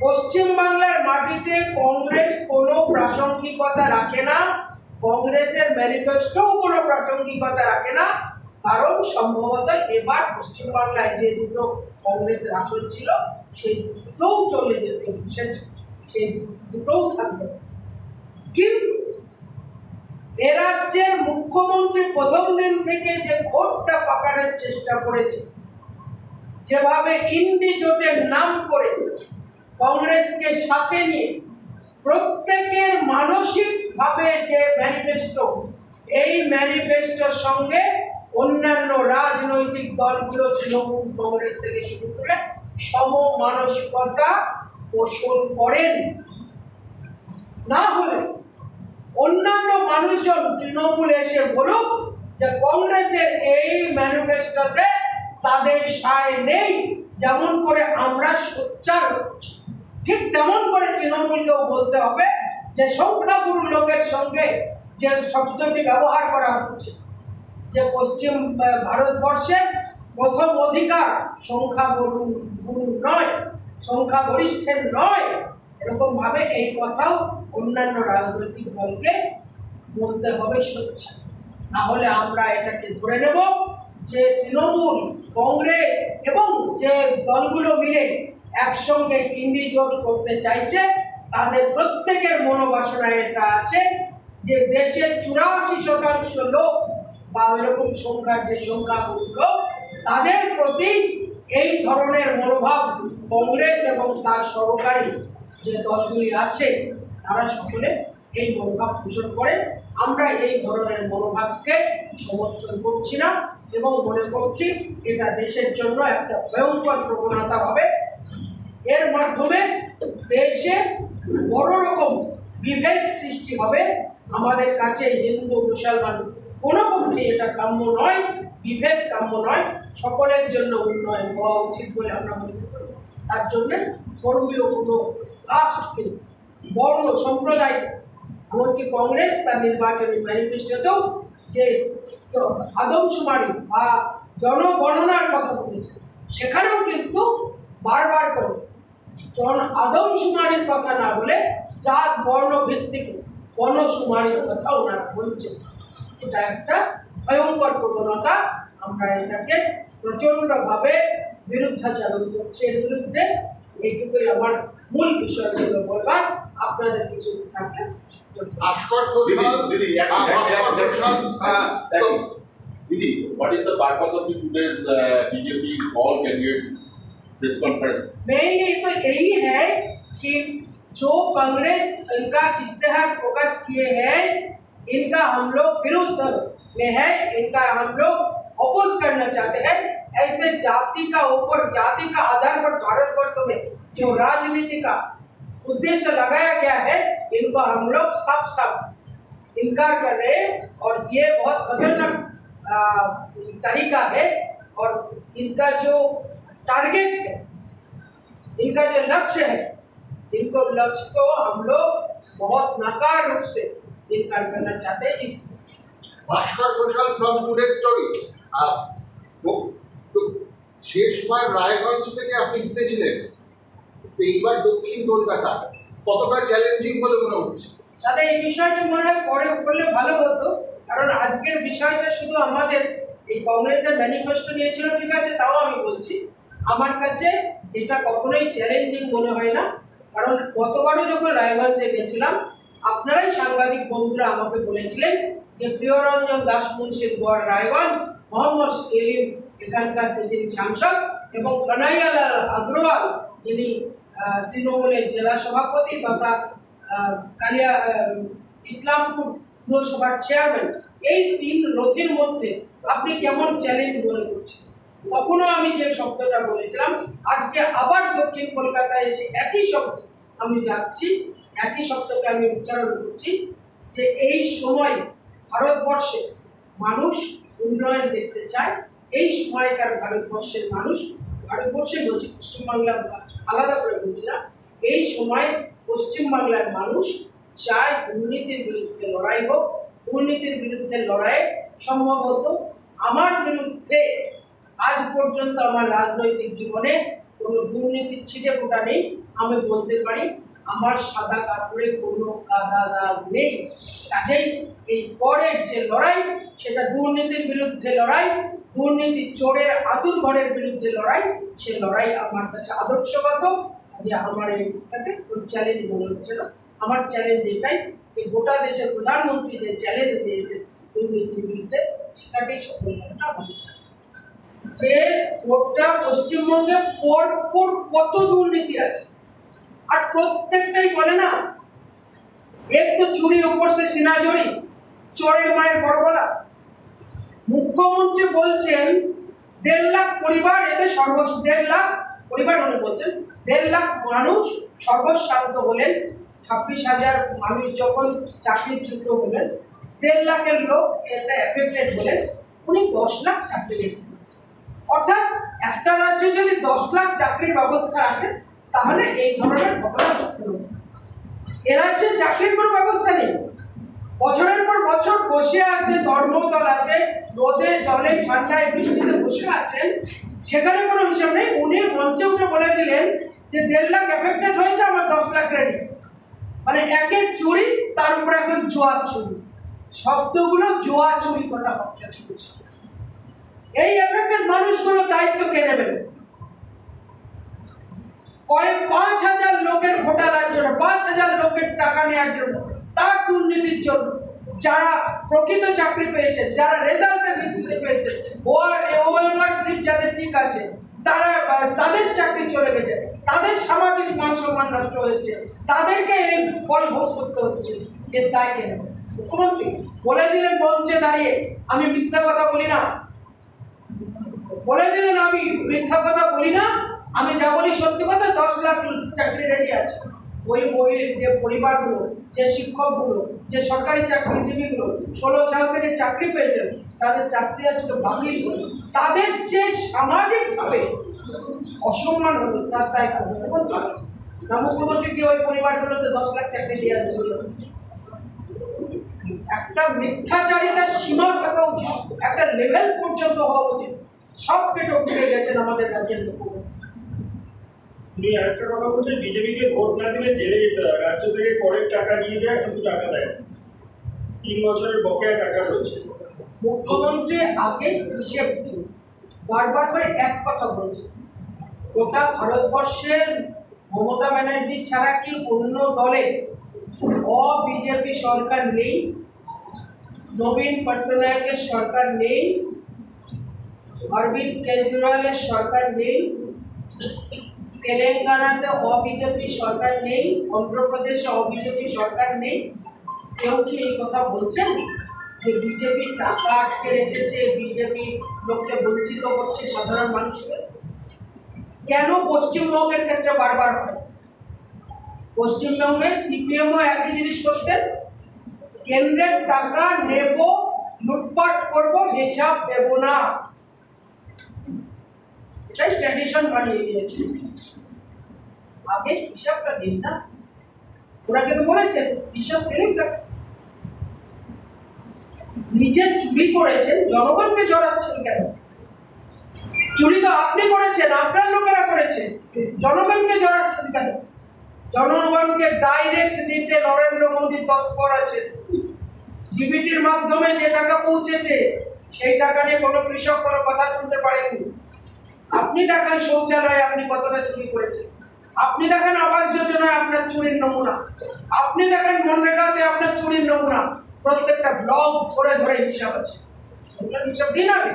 পশ্চিম বাংলার মাটিতে কংগ্রেস কোনো প্রাসঙ্গিকতা রাখে না, কংগ্রেসের ম্যানিফেস্টোও কোনো প্রাসঙ্গিকতা রাখে না। কারণ সম্ভবত এবার পশ্চিমবাংলায় যে দুটো কংগ্রেসের আসন ছিল সেই দুটোও চলে যেতে বসেছে, সেই দুটোও থাকবে। কিন্তু এ রাজ্যের মুখ্যমন্ত্রী প্রথম দিন থেকে যে ঘোরটা পাকানোর চেষ্টা করেছে, যেভাবে ইন্ডি জোটের নাম করে কংগ্রেসকে সাথে নিয়ে প্রত্যেকের মানসিকভাবে যে ম্যানিফেস্টো, এই ম্যানিফেস্টোর সঙ্গে অন্যান্য রাজনৈতিক দলগুলো তৃণমূল কংগ্রেস থেকে শুরু করে সম মানসিকতা পোষণ করেন। না হলে অন্যান্য মানুষজন তৃণমূল এসে বলুক যে কংগ্রেসের এই ম্যানিফেস্টোতে তাদের সায় নেই, যেমন করে আমরা সোচ্চার হচ্ছি, ঠিক তেমন করে তৃণমূলকেও বলতে হবে যে সংখ্যাগুরু লোকের সঙ্গে যে শব্দটি ব্যবহার করা হচ্ছে, যে পশ্চিম ভারতবর্ষের প্রথম অধিকার সংখ্যাগুরু নয়, সংখ্যাগরিষ্ঠের নয়, এরকম ভাবে এই কথাও অন্যান্য রাজনৈতিক দলকে বলতে হবে সোচ্চার। নাহলে আমরা এটাকে ধরে নেব যে তৃণমূল, কংগ্রেস এবং যে দলগুলো মিলে একসঙ্গে ইন্ডি জোট করতে চাইছে, তাদের প্রত্যেকের মনোবাসনায় এটা আছে যে দেশের 84% লোক বা এরকম সংখ্যার যে সংখ্যাগুলো লোক, তাদের প্রতি এই ধরনের মনোভাব কংগ্রেস এবং তার সহকারী যে দলগুলি আছে তারা সকলে এই মনোভাব পোষণ করে। আমরা এই ধরনের মনোভাবকে সমর্থন করছি না এবং মনে করছি এটা দেশের জন্য একটা ভয়ঙ্কর প্রবণতা হবে। এর মাধ্যমে দেশে বড় রকম বিভেদ সৃষ্টি হবে। আমাদের কাছে হিন্দু মুসলমান কোনো পক্ষে এটা কাম্য নয়, বিভেদ কাম্য নয়, সকলের জন্য উন্নয়ন হওয়া উচিত বলে আমরা মনে করি। তার জন্য ধর্মীয় কোনো কাস্টকে, বর্ণ সম্প্রদায়, এমনকি কংগ্রেস তার নির্বাচনী ম্যানিফেস্টোতেও যে আদমশুমারি বা জনগণনার কথা বলেছে, সেখানেও কিন্তু বারবার করে আদমশুমারির কথা না বলে জাত বর্ণ ভিত্তিক গণশুমারির কথা ওনারা বলছে। এটা একটা ভয়ঙ্কর প্রবণতা, আমরা এটাকে প্রচণ্ডভাবে বিরুদ্ধাচরণ করছি। এর বিরুদ্ধে এইটুকুই আমার মূল বিষয় ছিল বলবার। আপনাদের কিছু থাকলে Didi, what is the purpose of today's BJP all candidates press conference? Mainly तो यही है कि जो कांग्रेस इनका इश्तेहार फोकस किए हैं, इनका हम लोग विरुद्ध में है, इनका हम लोग अपोज करना चाहते हैं। ऐसे जाति का ऊपर, जाति का आधार पर भारतवर्ष में जो राजनीति का उद्देश्य लगाया गया है, इनको हम लोग साफ साफ इनकार कर रहे हैं। और ये बहुत खतरनाक तरीका है और इनका जो टारगेट है, इनका जो लक्ष्य है, इनको लक्ष्य को हम लोग बहुत नाकार रूप से इनकार करना चाहते हैं। इस ভাস্কর ঘোষাল ফ্রম টুডে স্টোরি, তো শেষবার রায়গঞ্জ থেকে আপনি জিতেছিলেন, এইবার দক্ষিণ কলকাতা, কতটা চ্যালেঞ্জিং বলে মনে হচ্ছে? দাদা এই বিষয়টা মনে হয় পরে করলে ভালো হতো, কারণ আজকের বিষয়টা শুধু আমাদের এই কংগ্রেসের ম্যানিফেস্টো নিয়েছিল, ঠিক আছে, তাও আমি বলছি আমার কাছে এটা কখনোই চ্যালেঞ্জিং মনে হয় না। কারণ গতবারও যখন রায়গঞ্জে গেছিলাম, আপনারাই সাংবাদিক বন্ধুরা আমাকে বলেছিলেন যে প্রিয়রঞ্জন দাস মুন্সির গড় রায়গঞ্জ, মোহাম্মদ সেলিম এখানকার সিটিং সাংসদ এবং কানাইয়ালাল আগরওয়াল যিনি তৃণমূলের জেলা সভাপতি তথা কালিয়া ইসলামপুর পুরসভার চেয়ারম্যান, এই তিন রথের মধ্যে আপনি কেমন চ্যালেঞ্জ মনে করছেন? তখনও আমি যে শব্দটা বলেছিলাম, আজকে আবার দক্ষিণ কলকাতায় এসে একই শব্দ আমি যাচ্ছি, একই শব্দকে আমি উচ্চারণ করছি যে এই সময় ভারতবর্ষে মানুষ উন্নয়ন দেখতে চায়। এই সময়কার ভারতবর্ষের মানুষ, ভারতবর্ষে বলছি, পশ্চিমবাংলা আলাদা করে বলছি না, এই সময় পশ্চিমবাংলার মানুষ চায় দুর্নীতির বিরুদ্ধে লড়াই হোক। দুর্নীতির বিরুদ্ধে লড়াই সম্ভবত আমার বিরুদ্ধে আজ পর্যন্ত আমার রাজনৈতিক জীবনে কোনো দুর্নীতির ছিটে ফোটা নেই। আমি বলতে পারি আমার সাদা কাপড়ে কোনো কাদা দাগ নেই। কাজেই এই পরের যে লড়াই, সেটা দুর্নীতির বিরুদ্ধে লড়াই, দুর্নীতি চোরের আতুর ঘরের বিরুদ্ধে লড়াই। সে লড়াই আমার কাছে আদর্শগত, যে আমার এইটাকে কোনো চ্যালেঞ্জ মনে হচ্ছে না। আমার চ্যালেঞ্জ এটাই যে গোটা দেশের প্রধানমন্ত্রী যে চ্যালেঞ্জ দিয়েছে দুর্নীতির বিরুদ্ধে, সেটাকেই সফল করাটা আমাদের কাজ। যে গোটা পশ্চিমবঙ্গে পরপর কত দুর্নীতি আছে, আর প্রত্যেকটাই বলে না, এক তো চুরি উপর সে সিনাজড়ি, চোরের মায়ের বড় গলা। মুখ্যমন্ত্রী বলছেন 1.5 লাখ পরিবার, এতে 1.5 লাখ পরিবার উনি বলছেন 1.5 লাখ মানুষ সর্বশান্ত হলেন। 26,000 মানুষ যখন চাকরিচ্যুত হলেন, 1.5 লাখের লোক এতে এফেক্টেড হলেন। উনি 10 লাখ চাকরি রেখে দিয়েছেন। অর্থাৎ একটা রাজ্য যদি 10 লাখ চাকরির ব্যবস্থা রাখেন, তাহলে এই ধরনের ঘটনা ঘটতে হবে। এ রাজ্যে চাকরির কোনো ব্যবস্থা নেই। বছরের পর বছর বসে আছে ধর্মতলাতে, রোদে জলে ঠান্ডায় বৃষ্টিতে বসে আছেন, সেখানে কোনো হিসাব নেই। উনি মঞ্চে উঠে বলে দিলেন যে 1.5 লাখ এফেক্টেড হয়েছে, আমার 10 লাখ রেডি। মানে একের চুরি, তার উপরে এখন জোয়া চুরি, শব্দগুলো জোয়া চুরি কথাবার্তা চলছে। এই এফেক্টেড মানুষগুলো দায়িত্ব কে নেবেন? কয়েক 5,000 লোকের ঘোটালার জন্য, 5,000 লোকের টাকা নেওয়ার জন্য, তার দুর্নীতির জন্য, যারা প্রকৃত চাকরি পেয়েছেন, যারা রেজাল্টের ভিত্তিতে পেয়েছেন, ওএমআর সিট যাদের ঠিক আছে, তারা তাদের চাকরি চলে গেছে, তাদের সামাজিক মান সম্মান নষ্ট হয়েছে, তাদেরকে এই ফল ভোগ করতে হচ্ছে। এর দায় কে নেবে? মুখ্যমন্ত্রী বলে দিলেন মঞ্চে দাঁড়িয়ে, আমি মিথ্যা কথা বলি না। বলে দিলেন আমি মিথ্যা কথা বলি না, আমি যা বলি সত্যি কথা। 10 লাখ চাকরি রেডি আছে। ওই যে পরিবারগুলো, যে শিক্ষকগুলো, যে সরকারি চাকরিজীবীগুলো 16 সাল থেকে চাকরি পেয়েছেন, তাদের চাকরি আজকে বাতিল হলো, তাদের যে সামাজিকভাবে অসম্মান হলো, তার দায় না মুখ্যমন্ত্রী কি ওই পরিবারগুলোতে 10 লাখ চাকরি দিয়ে দেবে? একটা মিথ্যাচারিতার সীমা থাকা উচিত, একটা লেভেল পর্যন্ত হওয়া উচিত। সব কেটে উঠে গেছেন আমাদের রাজ্যের মুখ্যমন্ত্রী। উনি আরেকটা কথা বলছেন, বিজেপিকে ভোট না দিলে জেলে যেতে হয়, রাজ্য থেকে করের টাকা নিয়ে যায়, কিন্তু টাকা দেয় না। 3 বছরের বকেয়া টাকা রয়েছে। মুখ্যমন্ত্রী আগে হিসেব দিন, বারবার করে এক কথা বলছে, গোটা ভারতবর্ষের মমতা ব্যানার্জি ছাড়া কি অন্য দলে বিজেপি সরকার নেই? নবীন পট্টনায়কের সরকার নেই? অরবিন্দ কেজরিওয়ালের সরকার নেই? তেলেঙ্গানাতে বিজেপি সরকার নেই? অন্ধ্রপ্রদেশে বিজেপি সরকার নেই? কেউ কি এই কথা বলছেন যে বিজেপি টাকা আটকে রেখেছে, বিজেপি লোককে বঞ্চিত করছে, সাধারণ মানুষকে? কেন পশ্চিমবঙ্গের ক্ষেত্রে বারবার হয়? পশ্চিমবঙ্গে সিপিএমও একই জিনিস করতেন, কেন্দ্রের টাকা নেব, লুটপাট করব, হিসাব দেব না, এটাই ট্র্যাডিশন বানিয়ে দিয়েছে। আগে হিসাবটা দিন না, ওনাকে তো বলেছেন হিসাব দিলেন না। নিজে চুরি করেছেন, জনগণকে জড়াচ্ছেন কেন? চুরি তো আপনি করেছেন, আপনার লোকেরা করেছে, জনগণকে জড়াচ্ছেন কেন? জনগণকে ডাইরেক্ট দিতে নরেন্দ্র মোদী তৎপর আছেন। ডিবিটির মাধ্যমে যে টাকা পৌঁছেছে, সেই টাকা নিয়ে কোনো কৃষক কোনো কথা তুলতে পারেননি। আপনি দেখান শৌচালয়ে আপনি কতটা চুরি করেছেন, আপনি দেখেন আবাস যোজনায় আপনার চুরির নমুনা, আপনি দেখেন মনরেগাতে আপনার চুরির নমুনা। প্রত্যেকটা ব্লক ধরে ধরে হিসাব আছে, হিসাব দিন আগে।